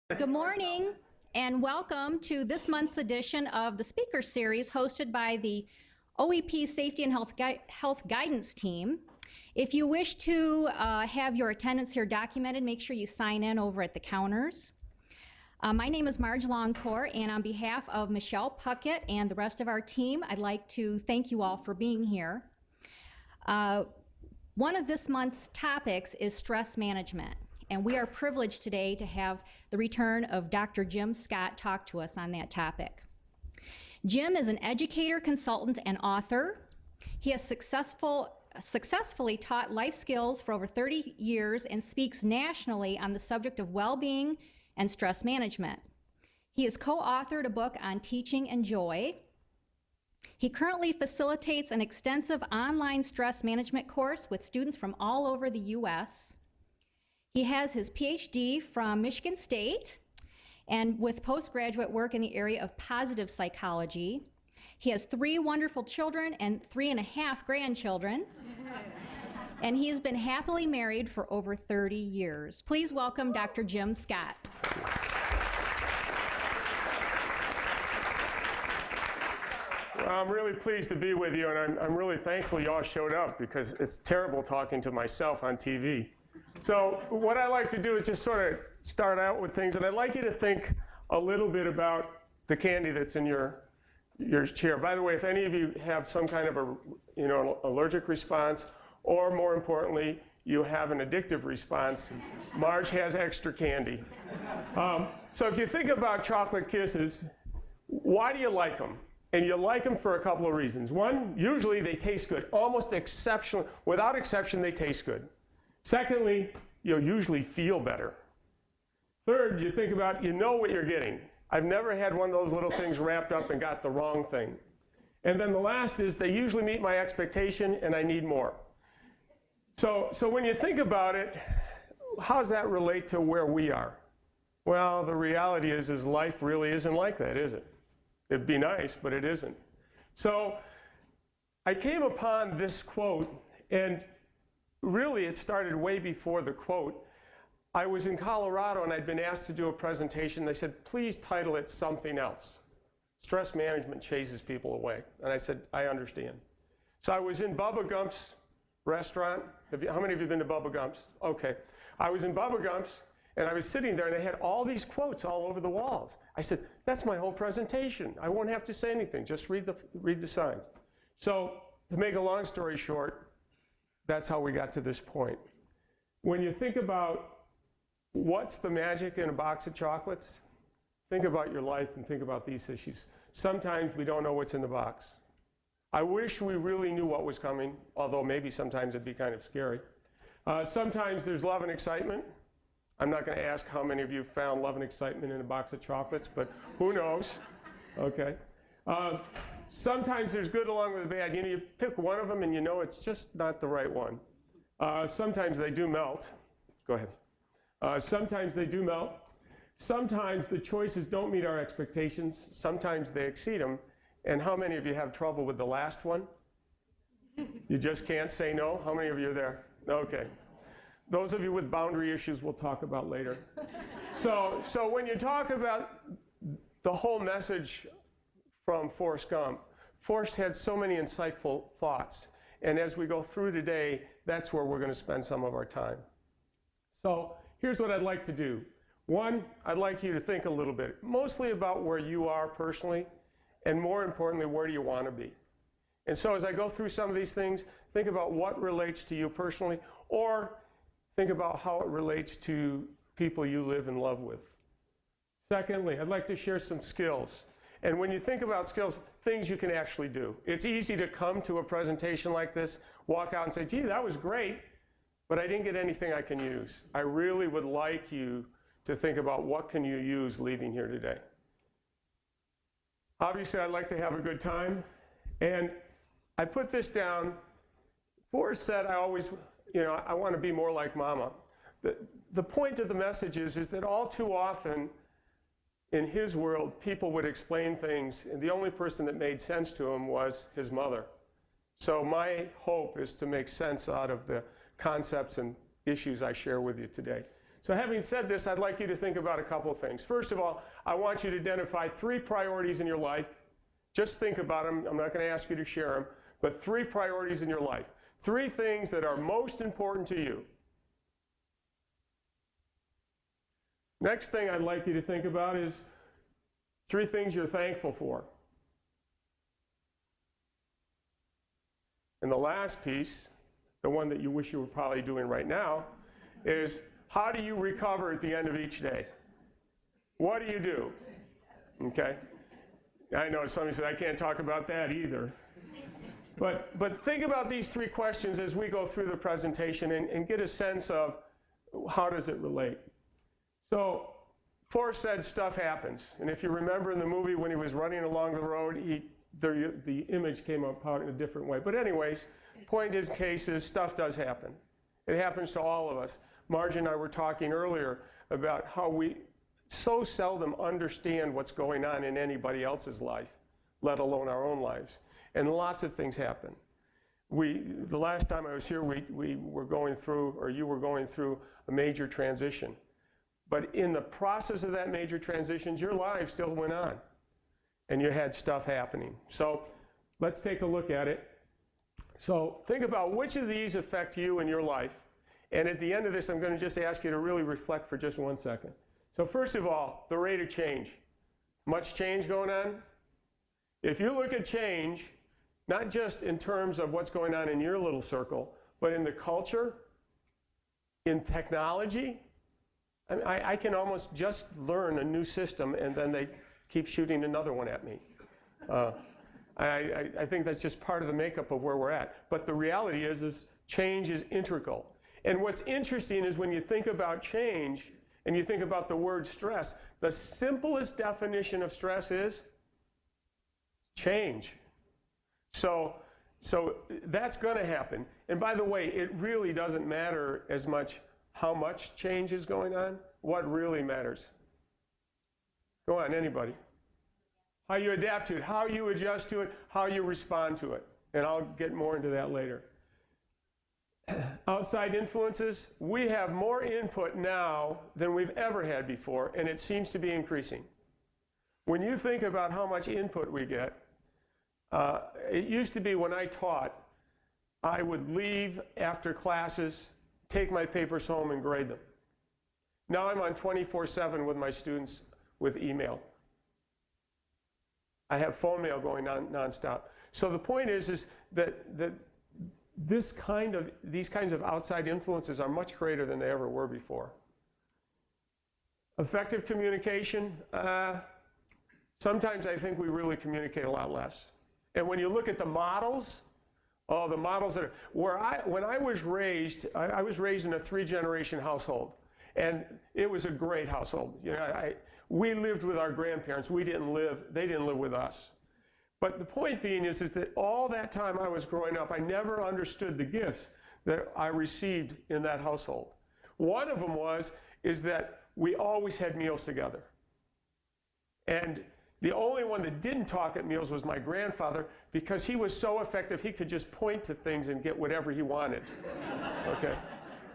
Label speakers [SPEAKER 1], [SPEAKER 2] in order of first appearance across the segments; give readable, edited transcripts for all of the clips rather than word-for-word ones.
[SPEAKER 1] Good morning and welcome to this month's edition of the Speaker Series hosted by the OEP Safety and Health Guidance Team. If you wish to have your attendance here documented, make sure you sign in over at the counters. My name is Marge Longcore, and on behalf of Michelle Puckett and the rest of our team, I'd like to thank you all for being here. One of this month's topics is stress management. And we are privileged today to have the return of Dr. Jim Scott talk to us on that topic. Jim is an educator, consultant, and author. He has successfully taught life skills for over 30 years and speaks nationally on the subject of well-being and stress management. He has co-authored a book on teaching and joy. He currently facilitates an extensive online stress management course with students from all over the U.S. He has his PhD from Michigan State and with postgraduate work in the area of positive psychology. He has 3 wonderful children and 3.5 grandchildren. And he has been happily married for over 30 years. Please welcome Dr. Jim Scott.
[SPEAKER 2] Well, I'm really pleased to be with you, and I'm really thankful you all showed up because it's terrible talking to myself on TV. So what I like to do is just sort of start out with things, and I'd like you to think a little bit about the candy that's in your chair. By the way, if any of you have some kind of an allergic response, or more importantly, you have an addictive response, Marge has extra candy. So if you think about chocolate kisses, why do you like them? And you like them for a couple of reasons. One, usually they taste good, almost exceptional. Without exception, they taste good. Secondly, you'll usually feel better. Third, you think about, you know what you're getting. I've never had one of those little things wrapped up and got the wrong thing. And then the last is they usually meet my expectation and I need more. So when you think about it, how does that relate to where we are? Well, the reality is life really isn't like that, is it? It'd be nice, but it isn't. So I came upon this quote, and really, it started way before the quote. I was in Colorado, and I'd been asked to do a presentation. They said, please title it something else. Stress management chases people away. And I said, I understand. So I was in Bubba Gump's restaurant. How many of you have been to Bubba Gump's? Okay. I was in Bubba Gump's, and I was sitting there, and they had all these quotes all over the walls. I said, that's my whole presentation. I won't have to say anything. Just read the signs. So to make a long story short, that's how we got to this point. When you think about what's the magic in a box of chocolates, think about your life and think about these issues. Sometimes we don't know what's in the box. I wish we really knew what was coming, although maybe sometimes it'd be kind of scary. Sometimes there's love and excitement. I'm not going to ask how many of you found love and excitement in a box of chocolates, but who knows? Okay. Sometimes there's good along with the bad. You pick one of them and you know it's just not the right one. Sometimes they do melt. Go ahead. Sometimes they do melt. Sometimes the choices don't meet our expectations. Sometimes they exceed them. And how many of you have trouble with the last one? You just can't say no? How many of you are there? Okay. Those of you with boundary issues we'll talk about later. So when you talk about the whole message from Forrest Gump, Forrest had so many insightful thoughts. And as we go through today, that's where we're going to spend some of our time. So here's what I'd like to do. One, I'd like you to think a little bit, mostly about where you are personally, and more importantly, where do you want to be? And so as I go through some of these things, think about what relates to you personally, or think about how it relates to people you live and love with. Secondly, I'd like to share some skills. And when you think about skills, things you can actually do. It's easy to come to a presentation like this, walk out and say, gee, that was great, but I didn't get anything I can use. I really would like you to think about what can you use leaving here today. Obviously, I'd like to have a good time. And I put this down. Forrest said, I want to be more like Mama. The point of the message is that all too often, in his world, people would explain things, and the only person that made sense to him was his mother. So my hope is to make sense out of the concepts and issues I share with you today. So having said this, I'd like you to think about a couple of things. First of all, I want you to identify 3 priorities in your life. Just think about them. I'm not going to ask you to share them, but 3 priorities in your life. 3 things that are most important to you. Next thing I'd like you to think about is 3 things you're thankful for. And the last piece, the one that you wish you were probably doing right now, is how do you recover at the end of each day? What do you do? Okay? I know somebody said, I can't talk about that either. But think about these 3 questions as we go through the presentation and get a sense of how does it relate. So, Forrest said stuff happens. And if you remember in the movie when he was running along the road, the image came up out in a different way. But anyways, point in his case is stuff does happen. It happens to all of us. Marge and I were talking earlier about how we so seldom understand what's going on in anybody else's life, let alone our own lives. And lots of things happen. The last time I was here, we were going through, or you were going through, a major transition. But in the process of that major transition, your life still went on. And you had stuff happening. So let's take a look at it. So think about which of these affect you in your life. And at the end of this, I'm going to just ask you to really reflect for just 1 second. So first of all, the rate of change. Much change going on? If you look at change, not just in terms of what's going on in your little circle, but in the culture, in technology, I can almost just learn a new system and then they keep shooting another one at me. I think that's just part of the makeup of where we're at. But the reality is change is integral. And what's interesting is when you think about change and you think about the word stress, the simplest definition of stress is change. So that's going to happen. And by the way, it really doesn't matter as much how much change is going on. What really matters? Go on, anybody. How you adapt to it, how you adjust to it, how you respond to it. And I'll get more into that later. Outside influences, we have more input now than we've ever had before, and it seems to be increasing. When you think about how much input we get, it used to be when I taught, I would leave after classes, take my papers home and grade them. Now I'm on 24/7 with my students with email. I have phone mail going on nonstop. So the point is that these kinds of outside influences are much greater than they ever were before. Effective communication, sometimes I think we really communicate a lot less. And when you look at the models, the models that are, when I was raised, I was raised in a 3-generation household. And it was a great household. You know, we lived with our grandparents. They didn't live with us. But the point being is that all that time I was growing up, I never understood the gifts that I received in that household. One of them is that we always had meals together. And the only one that didn't talk at meals was my grandfather, because he was so effective, he could just point to things and get whatever he wanted. Okay?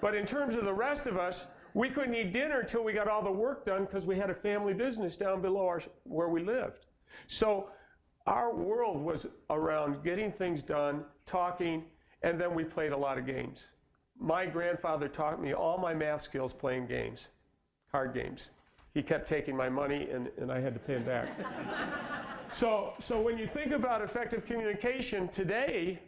[SPEAKER 2] But in terms of the rest of us, we couldn't eat dinner until we got all the work done because we had a family business down below where we lived. So our world was around getting things done, talking, and then we played a lot of games. My grandfather taught me all my math skills playing games, card games. He kept taking my money, and I had to pay him back. So when you think about effective communication today,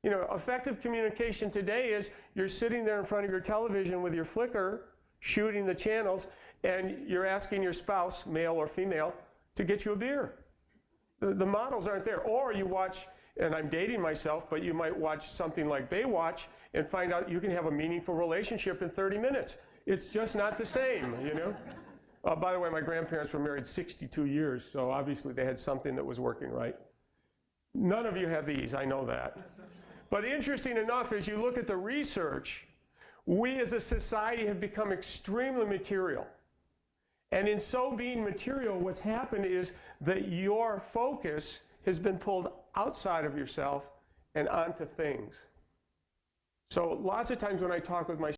[SPEAKER 2] you know, effective communication today is you're sitting there in front of your television with your flicker, shooting the channels, and you're asking your spouse, male or female, to get you a beer. The models aren't there. Or you watch, and I'm dating myself, but you might watch something like Baywatch and find out you can have a meaningful relationship in 30 minutes. It's just not the same, you know? By the way, my grandparents were married 62 years, so obviously they had something that was working right. None of you have these, I know that. But interesting enough, as you look at the research, we as a society have become extremely material. And in so being material, what's happened is that your focus has been pulled outside of yourself and onto things. So lots of times when I talk with my